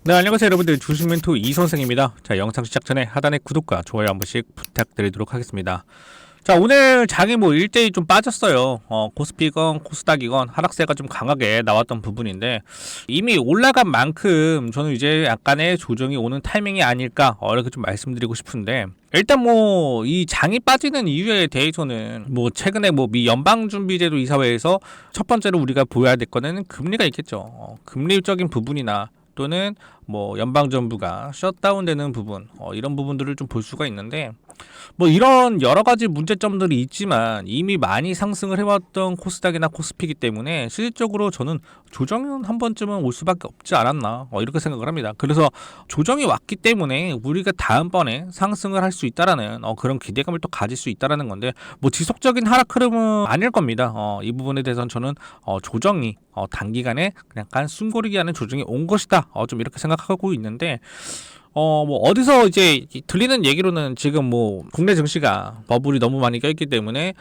네, 안녕하세요 여러분들, 주식멘토 이선생입니다. 자, 영상 시작 전에 하단에 구독과 좋아요 한 번씩 부탁드리도록 하겠습니다. 자, 오늘 장이 일제히 좀 빠졌어요. 코스피건 코스닥이건 하락세가 좀 강하게 나왔던 부분인데, 이미 올라간 만큼 저는 이제 약간의 조정이 오는 타이밍이 아닐까 이렇게 좀 말씀드리고 싶은데, 일단 이 장이 빠지는 이유에 대해서는 최근에 미 연방준비제도 이사회에서 첫 번째로 우리가 보여야 될 거는 금리가 있겠죠. 금리적인 부분이나 또는 연방정부가 셧다운되는 부분, 이런 부분들을 좀 볼 수가 있는데, 이런 여러 가지 문제점들이 있지만 이미 많이 상승을 해왔던 코스닥이나 코스피이기 때문에 실질적으로 저는 조정은 한 번쯤은 올 수밖에 없지 않았나 이렇게 생각을 합니다. 그래서 조정이 왔기 때문에 우리가 다음번에 상승을 할 수 있다라는 그런 기대감을 또 가질 수 있다라는 건데, 지속적인 하락 흐름은 아닐 겁니다. 이 부분에 대해서는 저는 조정이 단기간에 그냥 약간 숨고르기 하는 조정이 온 것이다, 좀 이렇게 생각하고 있는데, 어디서 이제 들리는 얘기로는 지금 국내 증시가 버블이 너무 많이 껴있기 때문에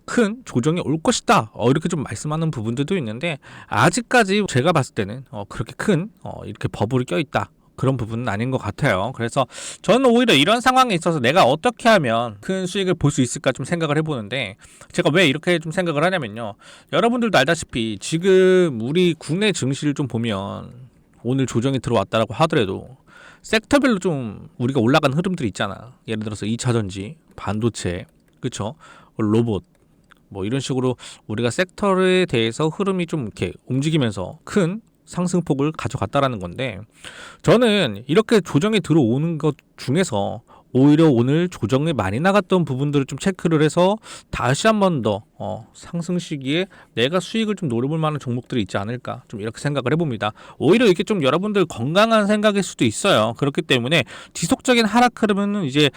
큰 조정이 올 것이다, 이렇게 좀 말씀하는 부분들도 있는데, 아직까지 제가 봤을 때는 그렇게 큰 이렇게 버블이 껴있다, 그런 부분은 아닌 것 같아요. 그래서 저는 오히려 이런 상황에 있어서 내가 어떻게 하면 큰 수익을 볼 수 있을까 좀 생각을 해보는데, 제가 왜 이렇게 좀 생각을 하냐면요, 여러분들도 알다시피 지금 우리 국내 증시를 좀 보면 오늘 조정이 들어왔다라고 하더라도 섹터별로 좀 우리가 올라간 흐름들이 있잖아. 예를 들어서 2차전지, 반도체, 그쵸? 로봇, 이런 식으로 우리가 섹터에 대해서 흐름이 좀 이렇게 움직이면서 큰 상승폭을 가져갔다라는 건데, 저는 이렇게 조정이 들어오는 것 중에서 오히려 오늘 조정이 많이 나갔던 부분들을 좀 체크를 해서 다시 한 번 더 상승 시기에 내가 수익을 좀 노려볼 만한 종목들이 있지 않을까, 좀 이렇게 생각을 해봅니다. 오히려 이게 좀 여러분들 건강한 생각일 수도 있어요. 그렇기 때문에 지속적인 하락 흐름은 이제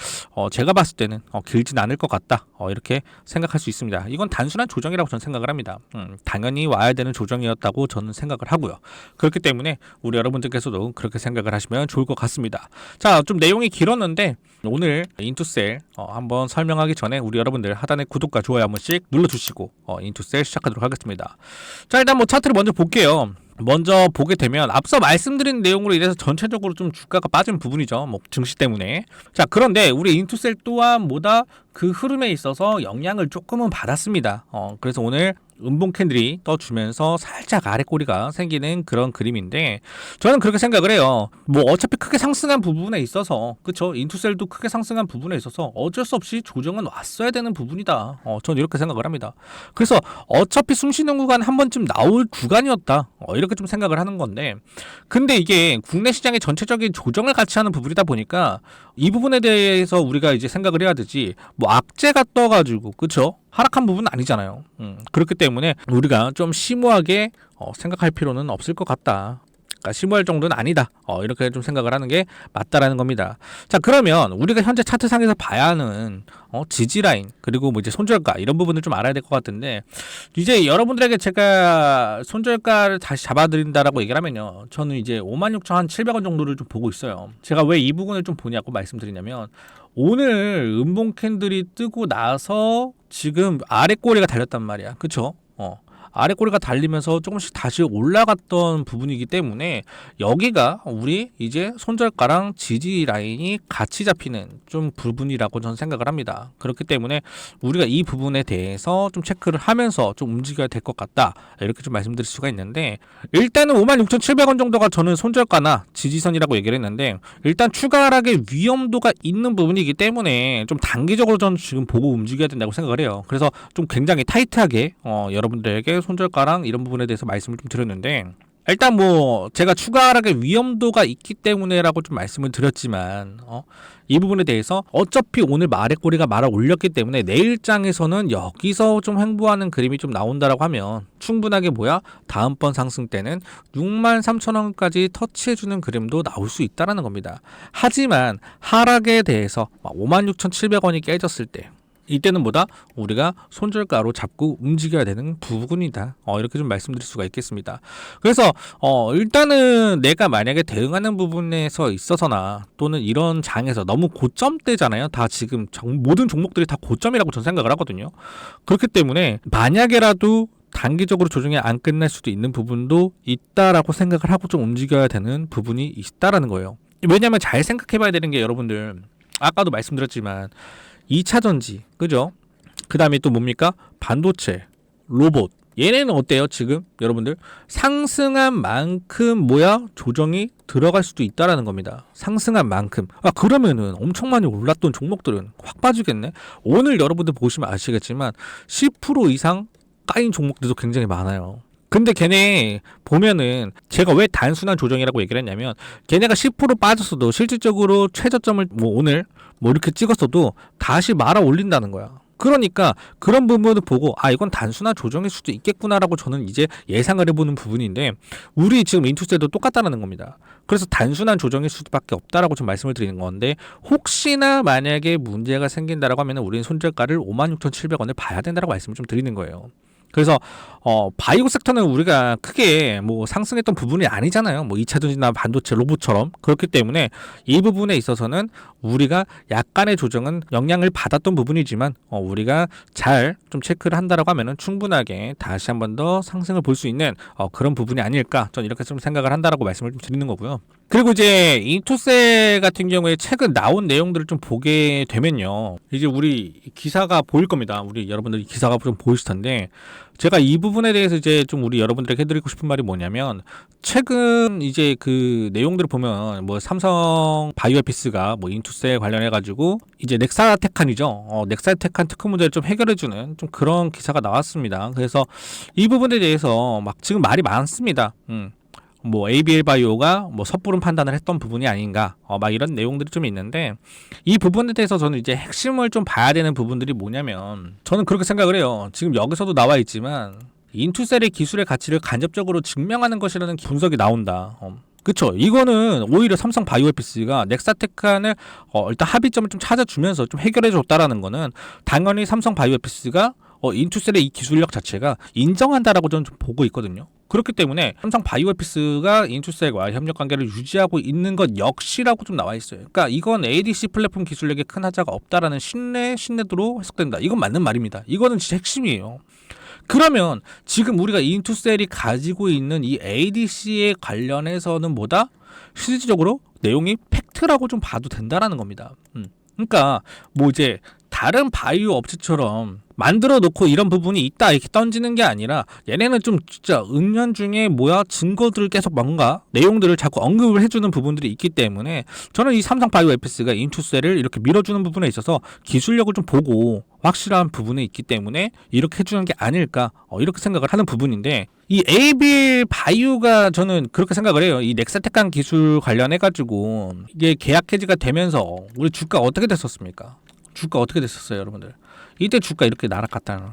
제가 봤을 때는 길진 않을 것 같다, 이렇게 생각할 수 있습니다. 이건 단순한 조정이라고 저는 생각을 합니다. 당연히 와야 되는 조정이었다고 저는 생각을 하고요. 그렇기 때문에 우리 여러분들께서도 그렇게 생각을 하시면 좋을 것 같습니다. 자, 좀 내용이 길었는데 오늘 인투셀 한번 설명하기 전에 우리 여러분들 하단에 구독과 좋아요 한 번씩 눌러주시고 인투셀 시작하도록 하겠습니다. 자, 일단 차트를 먼저 볼게요. 먼저 보게 되면 앞서 말씀드린 내용으로 인해서 전체적으로 좀 주가가 빠진 부분이죠. 증시 때문에. 자, 그런데 우리 인투셀 또한 그 흐름에 있어서 영향을 조금은 받았습니다. 그래서 오늘 음봉 캔들이 떠주면서 살짝 아래 꼬리가 생기는 그런 그림인데, 저는 그렇게 생각을 해요. 어차피 크게 상승한 부분에 있어서, 그쵸? 인투셀도 크게 상승한 부분에 있어서 어쩔 수 없이 조정은 왔어야 되는 부분이다. 저는 이렇게 생각을 합니다. 그래서 어차피 숨쉬는 구간 한 번쯤 나올 구간이었다, 이렇게 좀 생각을 하는 건데, 근데 이게 국내 시장의 전체적인 조정을 같이 하는 부분이다 보니까 이 부분에 대해서 우리가 이제 생각을 해야 되지, 악재가 떠가지고, 그쵸? 하락한 부분은 아니잖아요. 그렇기 때문에 우리가 좀 심오하게 생각할 필요는 없을 것 같다. 그러니까 심오할 정도는 아니다, 이렇게 좀 생각을 하는 게 맞다라는 겁니다. 자, 그러면 우리가 현재 차트상에서 봐야 하는 지지라인, 그리고 이제 손절가, 이런 부분을 좀 알아야 될 것 같은데, 이제 여러분들에게 제가 손절가를 다시 잡아드린다라고 얘기를 하면요, 저는 이제 56,700원 정도를 좀 보고 있어요. 제가 왜 이 부분을 좀 보냐고 말씀드리냐면, 오늘 음봉 캔들이 뜨고 나서 지금 아래 꼬리가 달렸단 말이야. 그쵸? 아래 꼬리가 달리면서 조금씩 다시 올라갔던 부분이기 때문에 여기가 우리 이제 손절가랑 지지 라인이 같이 잡히는 좀 부분이라고 저는 생각을 합니다. 그렇기 때문에 우리가 이 부분에 대해서 좀 체크를 하면서 좀 움직여야 될 것 같다, 이렇게 좀 말씀드릴 수가 있는데, 일단은 56,700원 정도가 저는 손절가나 지지선이라고 얘기를 했는데, 일단 추가 하락의 위험도가 있는 부분이기 때문에 좀 단기적으로 저는 지금 보고 움직여야 된다고 생각을 해요. 그래서 좀 굉장히 타이트하게 여러분들에게 손절가랑 이런 부분에 대해서 말씀을 좀 드렸는데, 일단 제가 추가 하락의 위험도가 있기 때문에라고 좀 말씀을 드렸지만, 이 부분에 대해서 어차피 오늘 아래 꼬리가 말아 올렸기 때문에 내일장에서는 여기서 좀 횡보하는 그림이 좀 나온다라고 하면 충분하게 다음번 상승 때는 63,000원까지 터치해주는 그림도 나올 수 있다라는 겁니다. 하지만 하락에 대해서 56,700원이 깨졌을 때, 이때는 우리가 손절가로 잡고 움직여야 되는 부분이다, 이렇게 좀 말씀드릴 수가 있겠습니다. 그래서 일단은 내가 만약에 대응하는 부분에서 있어서나 또는 이런 장에서 너무 고점대잖아요. 다 지금 모든 종목들이 다 고점이라고 저는 생각을 하거든요. 그렇기 때문에 만약에라도 단기적으로 조정이 안 끝날 수도 있는 부분도 있다라고 생각을 하고 좀 움직여야 되는 부분이 있다라는 거예요. 왜냐하면 잘 생각해봐야 되는 게 여러분들 아까도 말씀드렸지만 2차전지 그죠? 그 다음에 또 뭡니까? 반도체, 로봇 얘네는 어때요 지금 여러분들? 상승한 만큼 뭐야? 조정이 들어갈 수도 있다라는 겁니다. 상승한 만큼. 그러면은 엄청 많이 올랐던 종목들은 확 빠지겠네. 오늘 여러분들 보시면 아시겠지만 10% 이상 까인 종목들도 굉장히 많아요. 근데 걔네 보면은 제가 왜 단순한 조정이라고 얘기를 했냐면 걔네가 10% 빠졌어도 실질적으로 최저점을 뭐 오늘 뭐 이렇게 찍었어도 다시 말아 올린다는 거야. 그러니까 그런 부분을 보고 이건 단순한 조정일 수도 있겠구나라고 저는 이제 예상을 해보는 부분인데 우리 지금 인투세도 똑같다는 겁니다. 그래서 단순한 조정일 수밖에 없다라고 좀 말씀을 드리는 건데 혹시나 만약에 문제가 생긴다라고 하면 우리는 손절가를 56,700원을 봐야 된다라고 말씀을 좀 드리는 거예요. 그래서 바이오 섹터는 우리가 크게 뭐 상승했던 부분이 아니잖아요. 뭐 2차전지나 반도체, 로봇처럼. 그렇기 때문에 이 부분에 있어서는 우리가 약간의 조정은 영향을 받았던 부분이지만 우리가 잘 좀 체크를 한다라고 하면은 충분하게 다시 한 번 더 상승을 볼 수 있는 그런 부분이 아닐까. 저는 이렇게 좀 생각을 한다라고 말씀을 좀 드리는 거고요. 그리고 이제 인투세 같은 경우에 최근 나온 내용들을 좀 보게 되면요. 이제 우리 기사가 보일 겁니다. 우리 여러분들이 기사가 좀 보이실 텐데 제가 이 부분에 대해서 이제 좀 우리 여러분들에게 해드리고 싶은 말이 뭐냐면 최근 이제 그 내용들을 보면 뭐 삼성 바이오피스가 뭐 인투세 관련해 가지고 이제 넥사테칸이죠. 넥사테칸 특허 문제를 좀 해결해주는 좀 그런 기사가 나왔습니다. 그래서 이 부분에 대해서 막 지금 말이 많습니다. 뭐 ABL 바이오가 뭐 섣부른 판단을 했던 부분이 아닌가 막 이런 내용들이 좀 있는데 이 부분에 대해서 저는 이제 핵심을 좀 봐야 되는 부분들이 뭐냐면 저는 그렇게 생각을 해요. 지금 여기서도 나와 있지만 인투셀의 기술의 가치를 간접적으로 증명하는 것이라는 분석이 나온다. 그쵸. 이거는 오히려 삼성 바이오피스가 넥사테칸을 일단 합의점을 좀 찾아주면서 좀 해결해 줬다라는 거는 당연히 삼성 바이오피스가 인투셀의 이 기술력 자체가 인정한다라고 저는 좀 보고 있거든요. 그렇기 때문에 삼성 바이오피스가 인투셀과 협력 관계를 유지하고 있는 것 역시라고 좀 나와 있어요. 그러니까 이건 ADC 플랫폼 기술력에 큰 하자가 없다라는 신뢰도로 해석된다. 이건 맞는 말입니다. 이거는 진짜 핵심이에요. 그러면 지금 우리가 인투셀이 가지고 있는 이 ADC에 관련해서는 뭐다? 실질적으로 내용이 팩트라고 좀 봐도 된다라는 겁니다. 그러니까 뭐 이제 다른 바이오 업체처럼 만들어 놓고 이런 부분이 있다 이렇게 던지는 게 아니라 얘네는 좀 진짜 은연중에 증거들을 계속 뭔가 내용들을 자꾸 언급을 해주는 부분들이 있기 때문에 저는 이 삼성 바이오에피스가 인투셀을 이렇게 밀어주는 부분에 있어서 기술력을 좀 보고 확실한 부분에 있기 때문에 이렇게 해주는 게 아닐까 이렇게 생각을 하는 부분인데 이 AB 바이오가 저는 그렇게 생각을 해요. 이 넥사테칸 기술 관련해가지고 이게 계약 해지가 되면서 우리 주가 어떻게 됐었습니까? 주가 어떻게 됐었어요, 여러분들? 이때 주가 이렇게 날아갔다는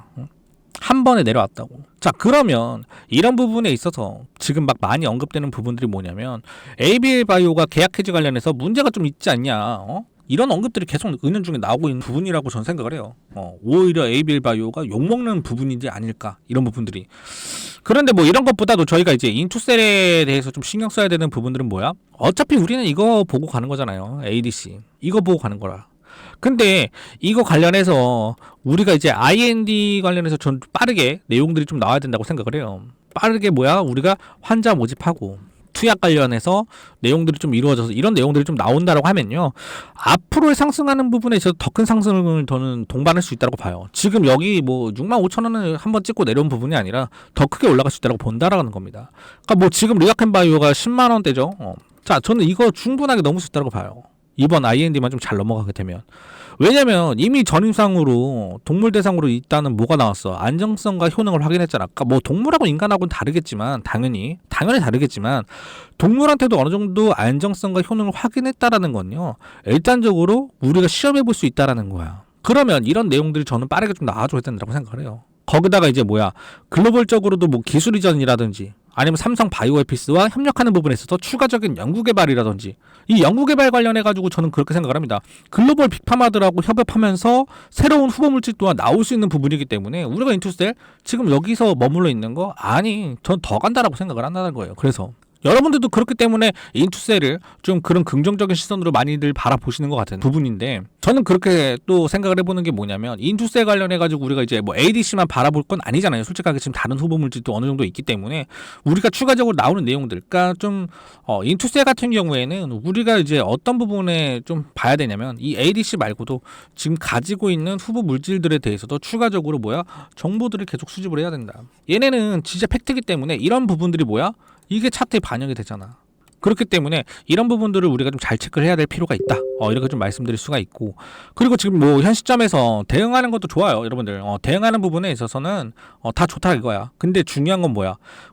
한 번에 내려왔다고. 자, 그러면 이런 부분에 있어서 지금 막 많이 언급되는 부분들이 뭐냐면 ABL 바이오가 계약 해지 관련해서 문제가 좀 있지 않냐? 이런 언급들이 계속 은연중에 나오고 있는 부분이라고 저는 생각을 해요. 오히려 ABL 바이오가 욕먹는 부분이지 아닐까? 이런 부분들이. 그런데 뭐 이런 것보다도 저희가 이제 인투셀에 대해서 좀 신경 써야 되는 부분들은 뭐야? 어차피 우리는 이거 보고 가는 거잖아요. ADC. 이거 보고 가는 거라. 근데 이거 관련해서 우리가 이제 IND 관련해서 좀 빠르게 내용들이 좀 나와야 된다고 생각을 해요. 빠르게 우리가 환자 모집하고 투약 관련해서 내용들이 좀 이루어져서 이런 내용들이 좀 나온다라고 하면요. 앞으로의 상승하는 부분에 있어서 더 큰 상승을 저는 동반할 수 있다고 봐요. 지금 여기 뭐 65,000원을 한번 찍고 내려온 부분이 아니라 더 크게 올라갈 수 있다고 본다라는 겁니다. 그러니까 뭐 지금 리아켄 바이오가 10만 원대죠. 자, 저는 이거 충분하게 넘을 수 있다고 봐요. 이번 IND만 좀 잘 넘어가게 되면. 왜냐면 이미 전임상으로 동물 대상으로 있다는 뭐가 나왔어. 안정성과 효능을 확인했잖아. 그러니까 뭐 동물하고 인간하고는 다르겠지만 당연히 다르겠지만 동물한테도 어느 정도 안정성과 효능을 확인했다라는 건요. 일단적으로 우리가 시험해 볼 수 있다라는 거야. 그러면 이런 내용들이 저는 빠르게 좀 나와줘야 된다고 생각을 해요. 거기다가 이제 글로벌적으로도 뭐 기술 이전이라든지 아니면 삼성 바이오에피스와 협력하는 부분에 있어서 추가적인 연구개발이라든지 이 연구개발 관련해가지고 저는 그렇게 생각을 합니다. 글로벌 빅파마들하고 협업하면서 새로운 후보물질 또한 나올 수 있는 부분이기 때문에 우리가 인투셀 지금 여기서 머물러 있는 거 전 더 간다라고 생각을 한다는 거예요. 그래서 여러분들도 그렇기 때문에 인투셀을 좀 그런 긍정적인 시선으로 많이들 바라보시는 것 같은 부분인데, 저는 그렇게 또 생각을 해보는 게 뭐냐면, 인투셀 관련해가지고 우리가 이제 뭐 ADC만 바라볼 건 아니잖아요. 솔직하게 지금 다른 후보 물질도 어느 정도 있기 때문에 우리가 추가적으로 나오는 내용들, 그러니까 좀 인투셀 같은 경우에는 우리가 이제 어떤 부분에 좀 봐야 되냐면, 이 ADC 말고도 지금 가지고 있는 후보 물질들에 대해서도 추가적으로 정보들을 계속 수집을 해야 된다. 얘네는 진짜 팩트이기 때문에 이런 부분들이 이게 차트에 반영이 되잖아. 그렇기 때문에 이런 부분들을 우리가 좀 잘 체크를 해야 될 필요가 있다. 이렇게 좀 말씀드릴 수가 있고, 그리고 지금 뭐 현 시점에서 대응하는 것도 좋아요, 여러분들. 대응하는 부분에 있어서는 다 좋다 이거야. 근데 중요한 건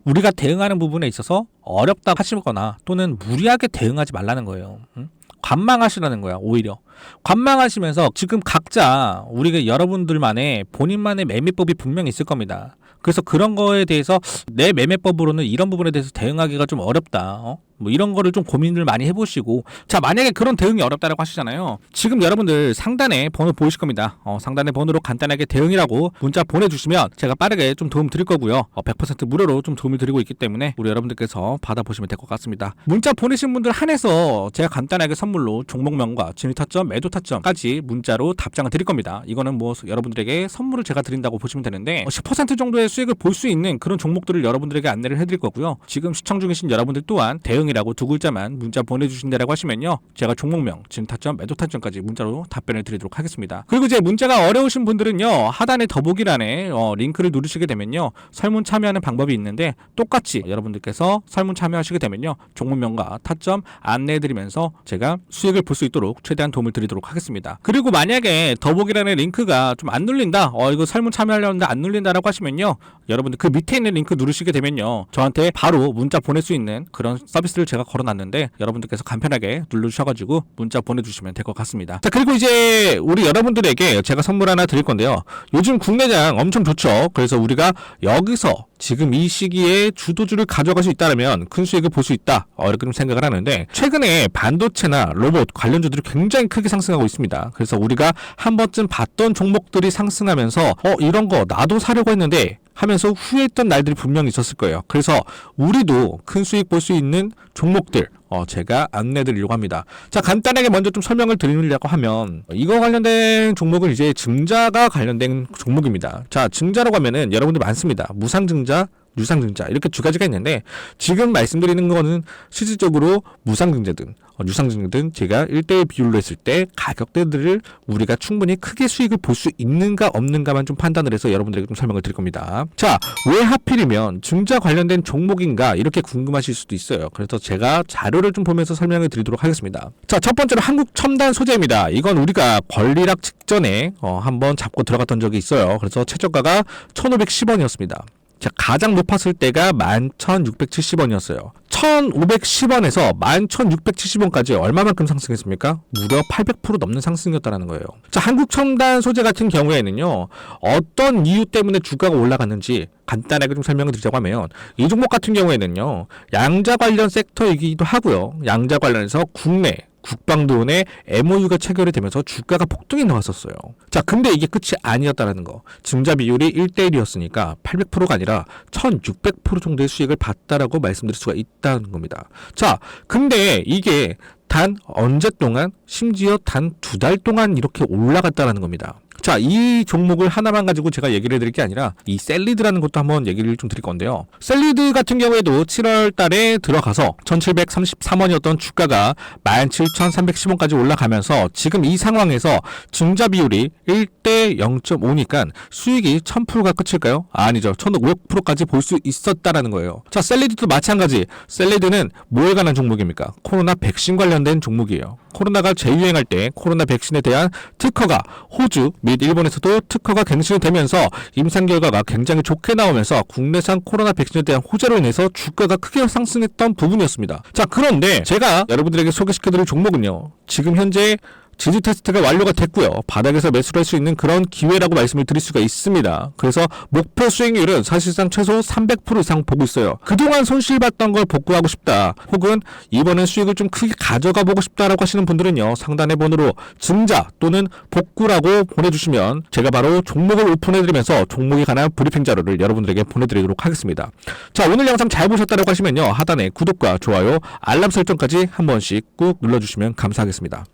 우리가 대응하는 부분에 있어서 어렵다 하시거나 또는 무리하게 대응하지 말라는 거예요. 응? 관망하시라는 거야. 오히려 관망하시면서 지금 각자 우리가 여러분들만의 본인만의 매매법이 분명히 있을 겁니다. 그래서 그런 거에 대해서 내 매매법으로는 이런 부분에 대해서 대응하기가 좀 어렵다. 뭐 이런 거를 좀 고민을 많이 해보시고, 자, 만약에 그런 대응이 어렵다라고 하시잖아요. 지금 여러분들 상단에 번호 보이실 겁니다. 상단에 번호로 간단하게 대응이라고 문자 보내주시면 제가 빠르게 좀 도움 드릴 거고요. 100% 무료로 좀 도움을 드리고 있기 때문에 우리 여러분들께서 받아보시면 될 것 같습니다. 문자 보내신 분들 한해서 제가 간단하게 선물로 종목명과 진입타점, 매도타점까지 문자로 답장을 드릴 겁니다. 이거는 뭐 여러분들에게 선물을 제가 드린다고 보시면 되는데, 10% 정도의 수익을 볼 수 있는 그런 종목들을 여러분들에게 안내를 해드릴 거고요. 지금 시청 중이신 여러분들 또한 대응이라고 두 글자만 문자 보내주신다라고 하시면요, 제가 종목명, 진타점, 매도타점까지 문자로 답변을 드리도록 하겠습니다. 그리고 이제 문자가 어려우신 분들은요, 하단에 더보기란에 링크를 누르시게 되면요, 설문 참여하는 방법이 있는데, 똑같이 여러분들께서 설문 참여하시게 되면요, 종목명과 타점 안내해드리면서 제가 수익을 볼 수 있도록 최대한 도움을 드리도록 하겠습니다. 그리고 만약에 더보기란에 링크가 좀 안 눌린다, 이거 설문 참여하려는데 안 눌린다라고 하시면요, 여러분들 그 밑에 있는 링크 누르시게 되면요, 저한테 바로 문자 보낼 수 있는 그런 서비스를 제가 걸어놨는데, 여러분들께서 간편하게 눌러주셔가지고 문자 보내주시면 될 것 같습니다. 자, 그리고 이제 우리 여러분들에게 제가 선물 하나 드릴 건데요, 요즘 국내장 엄청 좋죠. 그래서 우리가 여기서 지금 이 시기에 주도주를 가져갈 수 있다면 큰 수익을 볼 수 있다, 이렇게 좀 생각을 하는데, 최근에 반도체나 로봇 관련주들이 굉장히 크게 상승하고 있습니다. 그래서 우리가 한 번쯤 봤던 종목들이 상승하면서 이런 거 나도 사려고 했는데 하면서 후회했던 날들이 분명히 있었을 거예요. 그래서 우리도 큰 수익 볼 수 있는 종목들 제가 안내드리려고 합니다. 자, 간단하게 먼저 좀 설명을 드리려고 하면, 이거 관련된 종목은 이제 증자가 관련된 종목입니다. 자, 증자라고 하면은 여러분들 많습니다. 무상증자, 유상증자, 이렇게 두 가지가 있는데, 지금 말씀드리는 거는 실질적으로 무상증자든 유상증자든 제가 1대1 비율로 했을 때 가격대들을 우리가 충분히 크게 수익을 볼 수 있는가 없는가만 좀 판단을 해서 여러분들에게 좀 설명을 드릴 겁니다. 자, 왜 하필이면 증자 관련된 종목인가 이렇게 궁금하실 수도 있어요. 그래서 제가 자료를 좀 보면서 설명을 드리도록 하겠습니다. 자, 첫 번째로 한국첨단 소재입니다. 이건 우리가 권리락 직전에 한번 잡고 들어갔던 적이 있어요. 그래서 최저가가 1,510원이었습니다. 자, 가장 높았을 때가 11,670원이었어요. 1,510원에서 11,670원까지 얼마만큼 상승했습니까? 무려 800% 넘는 상승이었다는 거예요. 자, 한국첨단 소재 같은 경우에는요, 어떤 이유 때문에 주가가 올라갔는지 간단하게 좀 설명을 드리자고 하면, 이 종목 같은 경우에는요, 양자 관련 섹터이기도 하고요, 양자 관련해서 국내 국방부의 MOU가 체결이 되면서 주가가 폭등이 나왔었어요. 자, 근데 이게 끝이 아니었다는 거. 증자 비율이 1대1이었으니까 800%가 아니라 1600% 정도의 수익을 봤다라고 말씀드릴 수가 있다는 겁니다. 자, 근데 이게 단 언제 동안, 심지어 단 2달 동안 이렇게 올라갔다는 겁니다. 자, 이 종목을 하나만 가지고 제가 얘기를 해드릴 게 아니라 이 셀리드라는 것도 한번 얘기를 좀 드릴 건데요. 셀리드 같은 경우에도 7월 달에 들어가서 1733원이었던 주가가 17,310원까지 올라가면서 지금 이 상황에서 증자 비율이 1대 0.5니까 수익이 1000%가 끝일까요? 아니죠. 1500%까지 볼 수 있었다라는 거예요. 자, 셀리드도 마찬가지. 셀리드는 뭐에 관한 종목입니까? 코로나 백신 관련된 종목이에요. 코로나가 재유행할 때 코로나 백신에 대한 특허가 호주 및 일본에서도 특허가 갱신이 되면서 임상 결과가 굉장히 좋게 나오면서 국내산 코로나 백신에 대한 호재로 인해서 주가가 크게 상승했던 부분이었습니다. 자, 그런데 제가 여러분들에게 소개시켜드릴 종목은요, 지금 현재 지지 테스트가 완료가 됐고요. 바닥에서 매수를 할 수 있는 그런 기회라고 말씀을 드릴 수가 있습니다. 그래서 목표 수익률은 사실상 최소 300% 이상 보고 있어요. 그동안 손실봤던 걸 복구하고 싶다, 혹은 이번엔 수익을 좀 크게 가져가 보고 싶다라고 하시는 분들은요, 상단의 번호로 증자 또는 복구라고 보내주시면 제가 바로 종목을 오픈해드리면서 종목에 관한 브리핑 자료를 여러분들에게 보내드리도록 하겠습니다. 자, 오늘 영상 잘 보셨다고 하시면요, 하단에 구독과 좋아요, 알람 설정까지 한 번씩 꾹 눌러주시면 감사하겠습니다.